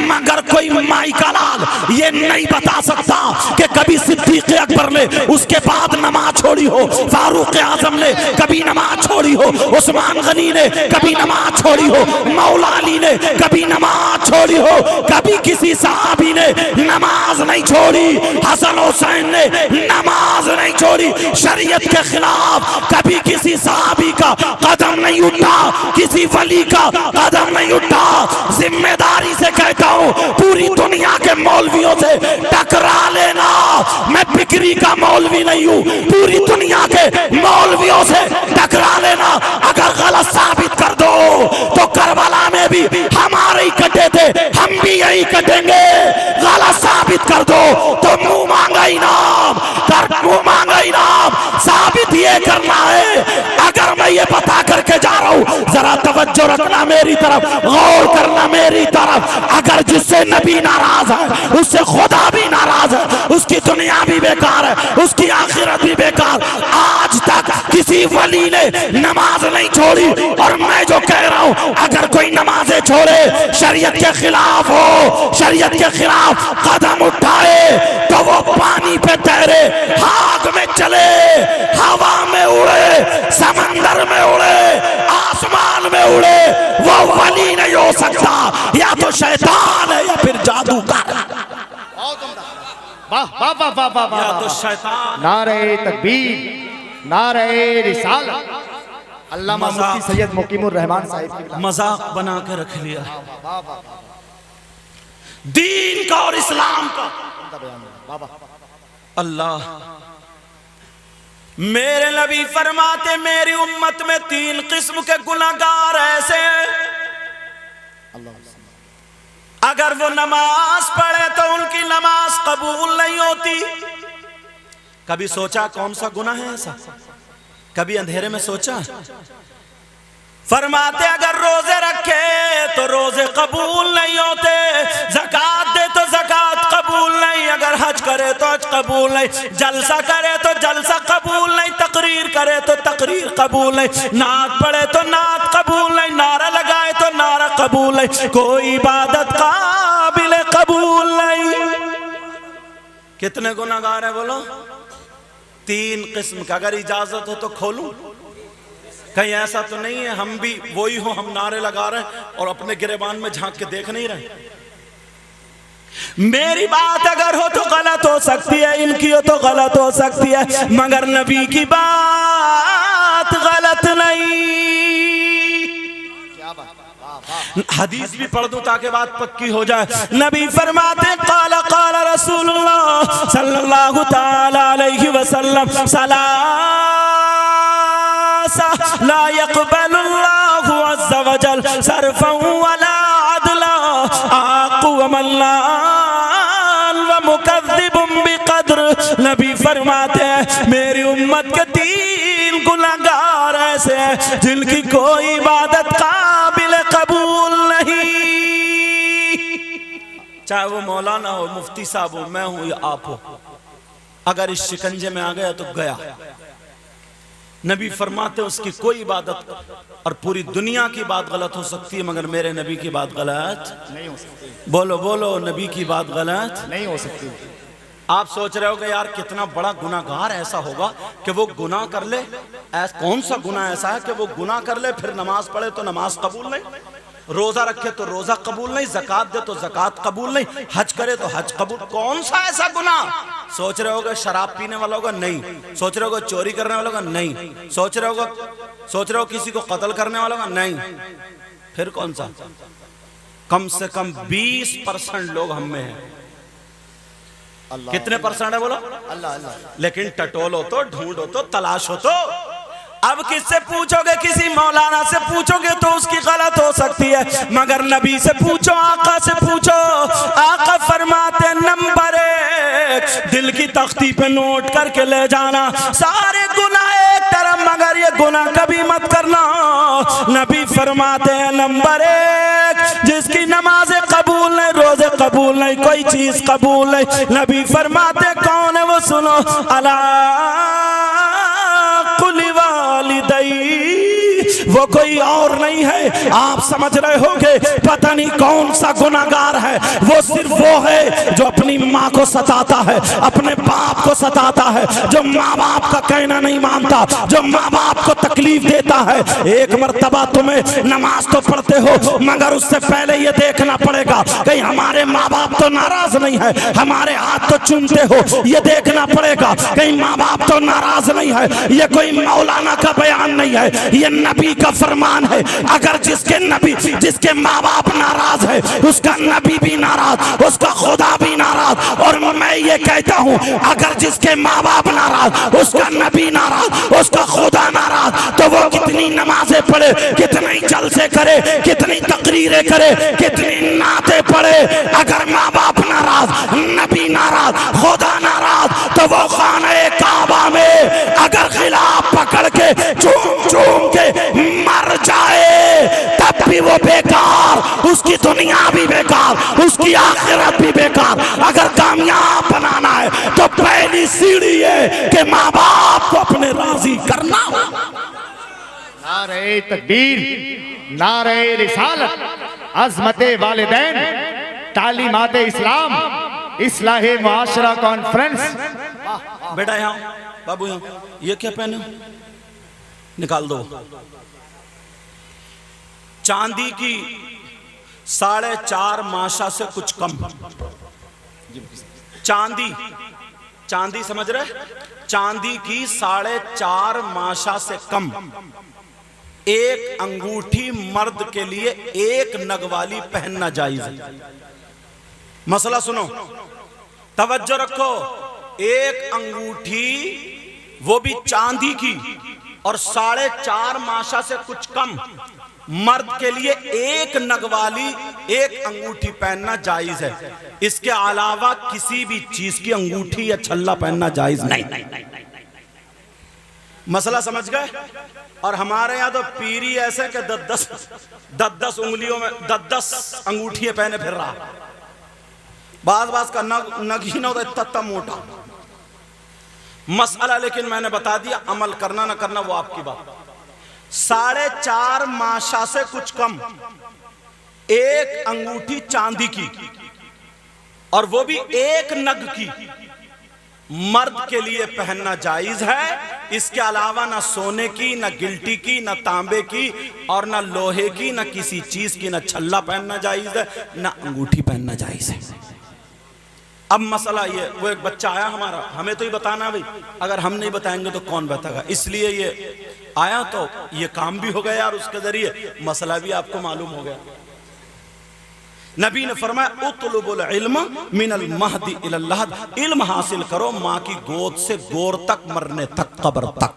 मगर कोई माई का लाल ये नहीं बता सकता कि कभी सिद्दीक अकबर ने उसके बाद नमाज छोड़ी हो, फारूक आजम ने कभी नमाज छोड़ी हो, उस्मान गनी ने कभी नमाज छोड़ी हो, मौला अली ने कभी नमाज छोड़ी हो, कभी किसी साहबी ने नमाज नहीं छोड़ी, हसन हुसैन ने नमाज नहीं छोड़ी, शरीयत के खिलाफ कभी किसी साहबी का कदम नहीं उठा, किसी वली का कदम नहीं उठा। जिम्मेदारी से कहता हूँ पूरी दुनिया के मौलवियों से टकरा लेना, मैं बिक्री का मौलवी नहीं हूँ, पूरी दुनिया के मौलवियों से टकरा लेना। अगर गलत साबित कर दो तो करबला में भी हमारे ही कटे थे, हम भी यही कटेंगे। गलत साबित कर दो तो मुंह मांगा इनाम, मुंह मांगा इनाम साबित ये करना है। अगर मैं ये बता करके जा रहा हूँ, जरा तवज्जो रखना मेरी तरफ, गौर करना मेरी तरफ। अगर जिससे नबी नाराज है उससे खुदा भी नाराज है, उसकी दुनिया भी बेकार है, उसकी आखिरत भी बेकार। आज तक किसी वली ने नमाज नहीं छोड़ी, और मैं जो कह रहा हूँ अगर कोई नमाजें छोड़े, शरीयत के खिलाफ हो, शरीयत के खिलाफ कदम उठाए तो वो पानी पे तैरे, आग में चले, हवा में उड़े, समंदर में उड़े, आसमान में उड़े, तो शैतान है या फिर जादूगर। वाह वाह वाह वाह वाह या वाह। तो शैतान। नारे तकबीर, नारे रिसालत। अल्लामा मजाक। मुफ्ती सैयद मुकीमुर रहमान साहिब की मजाक बना के रख लिया दीन का और इस्लाम का। अल्लाह मेरे नबी फरमाते मेरी उम्मत में 3 किस्म के गुनाहगार ऐसे हैं, अगर वो नमाज पढ़े तो उनकी नमाज कबूल नहीं होती। कभी सोचा कौन सा गुनाह है ऐसा? कभी अंधेरे में सोचा? फरमाते अगर रोजे रखे तो रोजे कबूल नहीं होते, ज़कात दे तो ज़कात कबूल नहीं, अगर हज करे तो हज कबूल नहीं, जलसा करे तो जलसा कबूल नहीं, तकरीर करे तो तकरीर कबूल नहीं, नात पढ़े तो नात कबूल नहीं, नारा लगाए तो नारा कबूल नहीं, कोई इबादत काबिल कबूल नहीं। कितने गुनाहगार है बोलो? 3 किस्म का। अगर इजाजत हो तो खोलूं? कहीं ऐसा तो नहीं है हम भी वही हो, हम नारे लगा रहे हैं और अपने गिरेबान में झांक के देख नहीं रहे? मेरी बात अगर हो तो गलत हो सकती है, इनकी हो तो गलत हो सकती है, मगर नबी की बात गलत नहीं। हदीस भी पढ़ दूं ताकि बात पक्की हो जाए। नबी फरमाते काला काला रसूलुल्लाह सल्लल्लाहु ताला अलैहि वसल्लम ला यक़बलुल्लाहु अज़्ज़ा वजल सरफ़न वला अदला आक़ु व मल्लान व मुकज़्ज़िबुन बिक़द्र। नबी फरमाते हैं मेरी उम्मत के 3 गुनाहगार ऐसे हैं जिनकी कोई इबादत काबिल कबूल नहीं, चाहे वो मौलाना हो, मुफ्ती साहब हो, मैं हूं या आप हो। अगर इस शिकंजे में आ गया तो गया। नबी फरमाते उसकी कोई इबादत और पूरी दुनिया की बात गलत हो सकती है मगर मेरे नबी की बात गलत नहीं हो सकती। बोलो बोलो, नबी की बात गलत नहीं हो सकती। आप सोच रहे होगे यार कितना बड़ा गुनाहगार ऐसा होगा कि वो गुनाह कर ले। कौन सा गुनाह ऐसा है कि वो गुनाह कर ले फिर नमाज पढ़े तो नमाज कबूल नहीं, रोजा रखे तो रोजा कबूल नहीं, ज़कात दे तो ज़कात कबूल नहीं, हज करे तो हज कबूल। कौन सा ऐसा गुनाह? सोच रहे होगे शराब पीने वाला होगा? नहीं। सोच रहे होगे चोरी करने वाला होगा? नहीं। सोच रहे हो किसी को कत्ल करने वाला होगा? नहीं। फिर कौन सा? कम से कम 20% लोग हम में हैं। कितने % है बोलो? अल्लाह अल्लाह। लेकिन टटोलो तो, ढूंढो तो, तलाशो तो। अब किससे पूछोगे? किसी मौलाना से पूछोगे तो उसकी गलत हो सकती है, मगर नबी से पूछो, आका से पूछो। आका फरमाते नंबर 1 दिल की तख्ती पे नोट करके ले जाना सारे गुनाह एक तरफ, मगर ये गुनाह कभी मत करना। नबी फरमाते हैं नंबर 1 जिसकी नमाज़ें कबूल नहीं, रोजे कबूल नहीं, कोई चीज कबूल नहीं। नबी फरमाते कौन है वो सुनो, अला कुल्ली वालिदैही, वो कोई और नहीं है। आप समझ रहे होंगे पता नहीं कौन सा गुनाहगार है, वो सिर्फ वो है जो अपनी माँ को सताता है, अपने बाप को सताता है, जो माँ बाप का कहना नहीं मानता, जो माँ बाप को तकलीफ देता है। एक मर्तबा तुम्हें नमाज तो पढ़ते हो मगर उससे पहले ये देखना पड़ेगा कहीं हमारे माँ बाप तो नाराज नहीं है, हमारे हाथ तो चूमते हो ये देखना पड़ेगा कहीं माँ बाप तो नाराज नहीं है। ये कोई मौलाना का बयान नहीं है, ये नबी का फरमान है। अगर जिसके माँ बाप नाराज है उसका नबी भी नाराज, उसका खुदा भी नाराज। और मैं ये कहता हूँ अगर जिसके माँ बाप नाराज, उसका नबी नाराज, उसका खुदा नाराज, तो वो कितनी नमाजें पढ़े, कितने जलसे करे, कितनी तकरीरें करे, कितनी नाते पढ़े, अगर माँ बाप नाराज, नबी नाराज, खुदा नाराज, तो वो खाने काबा में अगर खिलाफ पकड़ के चूम चूम के मर जाए तब भी वो बेकार, उसकी दुनिया भी बेकार, उसकी आखिरत भी बेकार। अगर कामयाब बनाना है तो पहली सीढ़ी है कि माँ बाप को अपने राजी करना हो। नारे तकबीर, नारे रिसालत, अज़मते वालिदैन, तालीमाते इस्लाम, इस्लाहे मुआशरा कॉन्फ्रेंस। बेटा यहाँ बाबू, यहाँ ये क्या पहने हो? निकाल दो। चांदी की 4.5 माशा से कुछ कम। चांदी, चांदी समझ रहे, चांदी की 4.5 माशा से कम एक अंगूठी मर्द के लिए एक नग वाली पहनना जायज है। मसला सुनो, तवज्जो रखो। एक अंगूठी वो भी चांदी की और 4.5 माशा से कुछ कम मर्द के लिए एक नग वाली एक अंगूठी पहनना जायज है। इसके अलावा किसी भी चीज की अंगूठी या छल्ला पहनना जायज नहीं। मसला समझ गए? और हमारे यहाँ तो पीरी ऐसे कि 10 उंगलियों में 10 अंगूठियां पहने फिर रहा। बाज का नग ही ना होता इतना मोटा मसला। लेकिन मैंने बता दिया, अमल करना ना करना वो आपकी बात। 4.5 माशा से कुछ कम एक अंगूठी चांदी की और वो भी एक नग की मर्द के लिए पहनना जायज है। इसके अलावा ना सोने की, ना गिल्टी की, ना तांबे की और ना लोहे की, ना किसी चीज की, ना छल्ला पहनना जायज है, ना अंगूठी पहनना जायज है। अब मसला ये, वो एक बच्चा आया हमारा, हमें तो ही बताना भाई, अगर हम नहीं बताएंगे तो कौन बताएगा। इसलिए ये आया तो ये काम भी हो गया यार, उसके जरिए मसला भी आपको मालूम हो गया। नबी ने फरमाया उतलुबुल इल्म मिनल महदी इलल लहद, इल्म हासिल करो माँ की गोद से गोर तक, मरने तक, कब्र तक।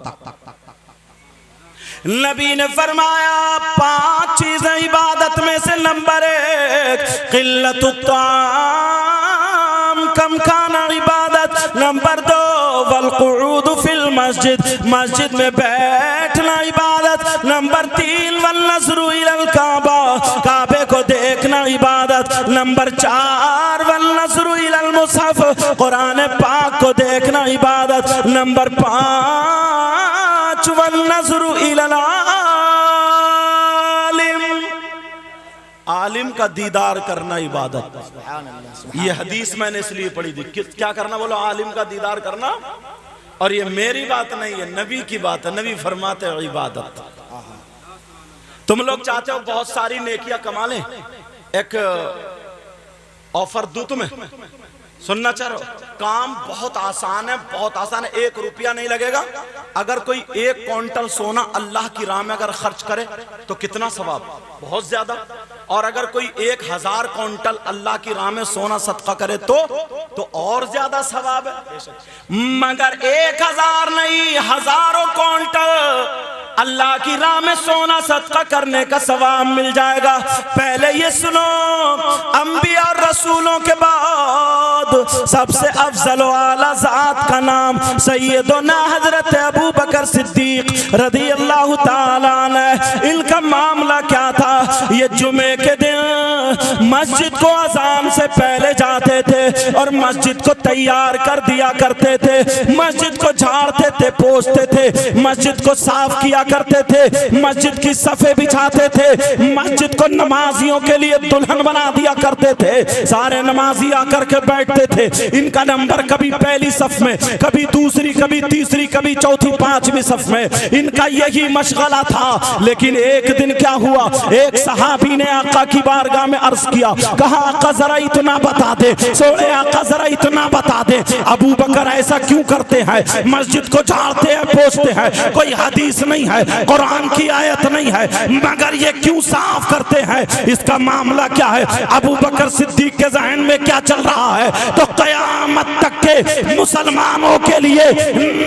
नबी ने फरमाया 5 चीजें इबादत में से नंबर 1 क़िल्लतुत ताम, कम खाना इबादत। नंबर 2 वल क़ुऊद फिल मस्जिद, मस्जिद में बैठना इबादत। नंबर 3 वल नज़्रु इलल काबा, काबे को देखना इबादत। नंबर 4 वल नज़्रु इलल मुसहफ, कुरान पाक को देखना इबादत। नंबर 5 वल नज़्रु इलल आलिम का दीदार करना इबादत। ये हदीस मैंने इसलिए पढ़ी थी। क्या करना बोलो? आलिम का दीदार करना। और ये मेरी बात नहीं है, नबी की बात है। नबी फरमाते हैं इबादत। तुम लोग चाहते हो बहुत सारी नेकियां कमा लें, एक ऑफर दूं तुम्हें, सुनना चाह रहे हो? काम बहुत आसान है, बहुत आसान है। 1 रुपया नहीं लगेगा। अगर कोई 1 क्विंटल सोना अल्लाह की राह में अगर खर्च करे तो कितना सवाब? बहुत ज्यादा। और अगर कोई 1000 क्विंटल अल्लाह की राह में सोना सदका करे तो और ज्यादा सवाब है। मगर 1000 नहीं, हजारों क्विंटल अल्लाह की राह में सोना सदका करने का सवाब मिल जाएगा। पहले ये सुनो, अंबिया और रसूलों के बाद सबसे अफजल वाला जात का नाम सैयदना हजरत अबू बकर सिद्दीक रज़ी अल्लाह ताला अन्हु। इनका मामला क्या था? ये जुमे के दिन मस्जिद को अजान से पहले जाते थे और मस्जिद को तैयार कर दिया करते थे। मस्जिद को झाड़ते थे, पोंछते थे, मस्जिद को साफ किया करते थे, मस्जिद की सफ़े बिछाते थे, मस्जिद को नमाजियों के लिए दुल्हन बना दिया करते थे। सारे नमाजी आकर के बैठते थे। इनका नंबर कभी पहली सफ में, कभी दूसरी, कभी तीसरी, कभी चौथी, 5वीं सफ में। इनका यही मशगला था। लेकिन एक दिन क्या हुआ, एक सहाबी ने आका की बारगाह में अर्ज किया, कहा आका जरा इतना बता दे, सोने आका जरा इतना बता दे, अबू बकर ऐसा क्यों करते हैं? मस्जिद को झाड़ते हैं, पोंछते हैं, कोई हदीस नहीं है, कुरान की आयत नहीं है, मगर ये क्यों साफ करते हैं? इसका मामला क्या है? अबू बकर सिद्दीक के ज़हन में क्या चल रहा है? तो क़यामत तक के मुसलमानों के लिए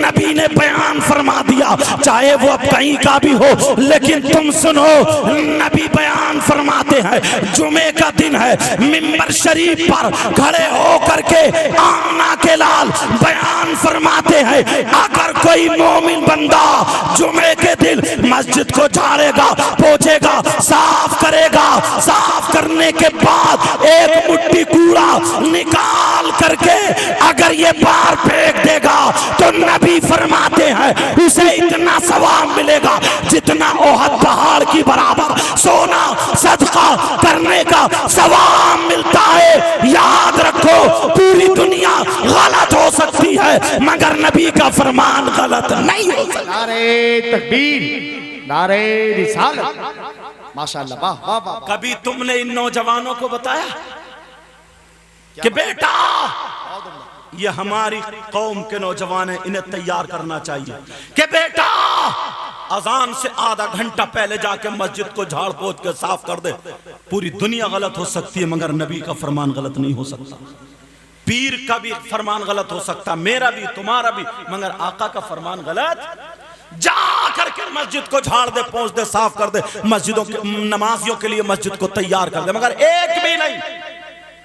नबी ने बयान फरमा दिया, चाहे वो अब कहीं का भी हो। लेकिन तुम सुनो, नबी बयान फरमाते हैं, जुमे का दिन है, मिंबर शरीफ पर खड़े होकर के आमना के लाल बयान फरमाते हैं, अगर कोई मोमिन बंदा जुमे के दिन मस्जिद को झाड़ेगा, पोंछेगा, साफ करेगा, साफ करने के बाद एक मुट्ठी कूड़ा निकाल करके अगर ये बाहर फेंक देगा तो नबी फरमाते हैं उसे इतना सवाब मिलेगा जितना ओहद पहाड़ की बराबर सोना सदका करने का सवाब मिलता है। याद रखो, पूरी दुनिया गलत हो सकती है मगर नबी का फरमान गलत नहीं हो सकता। नारे तकबीर, नारे रिसालत, माशाल्लाह, वाह वाह वाह। कभी तुमने इन नौजवानों को बताया कि बेटा ये हमारी कौम के नौजवान हैं, इन्हें तैयार करना चाहिए कि बेटा अजान से आधा घंटा पहले जाके मस्जिद को झाड़ पोछ के साफ कर दे। पूरी दुनिया गलत हो सकती है मगर नबी का फरमान गलत नहीं हो सकता। पीर का भी फरमान गलत हो सकता, मेरा भी तुम्हारा भी, मगर आका का फरमान गलत। जा करके मस्जिद को झाड़ दे, पोंछ दे, साफ कर दे, मस्जिदों के नमाजियों के लिए मस्जिद को तैयार कर दे, मगर एक भी नहीं।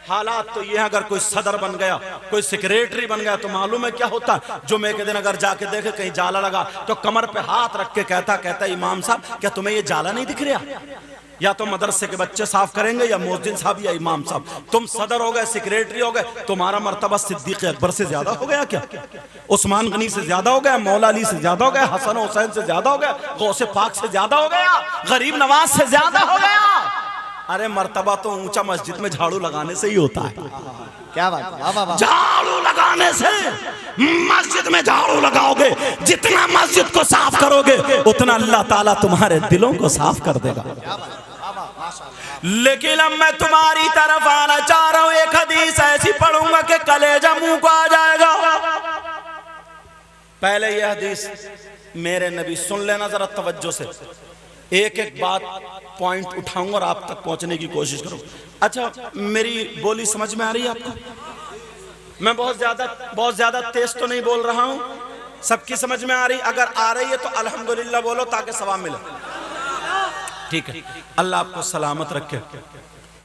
हालात तो ये है, अगर कोई सदर बन गया, कोई सेक्रेटरी बन गया तो मालूम है क्या होता है। जुमे के दिन अगर जाके देखे कहीं जाला लगा तो कमर पे हाथ रख के कहता इमाम साहब क्या तुम्हें ये जाला नहीं दिख रहा? या तो मदरसे के बच्चे साफ करेंगे या मोहद्दिन साहब या इमाम साहब। तुम सदर हो गए, सेक्रेटरी हो गए, तुम्हारा मर्तबा सिद्दीक अकबर से ज्यादा हो गया क्या? उस्मान गनी से ज्यादा हो गया, मौला अली से ज्यादा हो गया, हसन हुसैन से ज्यादा हो गया, गौसे पाक से ज्यादा हो गया, गरीब नवाज से ज्यादा हो गया? अरे मर्तबा तो ऊंचा मस्जिद में झाड़ू लगाने से ही होता है। क्या बात, वाह वाह वाह। झाड़ू लगाने से, मस्जिद में झाड़ू लगाओगे, जितना मस्जिद को साफ करोगे उतना अल्लाह ताला तुम्हारे दिलों को साफ कर देगा। लेकिन अब मैं तुम्हारी तरफ आना चाह रहा हूं, एक हदीस ऐसी पढ़ूंगा कि कलेजा मुंह को आ जाएगा। पहले यह हदीस मेरे नबी सुन लेना जरा तवज्जो से, एक एक बात पॉइंट उठाऊंगा और आप तक पहुंचने की कोशिश करूंगा। अच्छा, मेरी बोली समझ में आ रही है आपको? मैं बहुत ज्यादा तेज तो नहीं बोल रहा हूं, सबकी समझ में आ रही? अगर आ रही है तो अल्हम्दुलिल्लाह बोलो ताकि सवाब मिले। ठीक है, अल्लाह आपको सलामत रखे।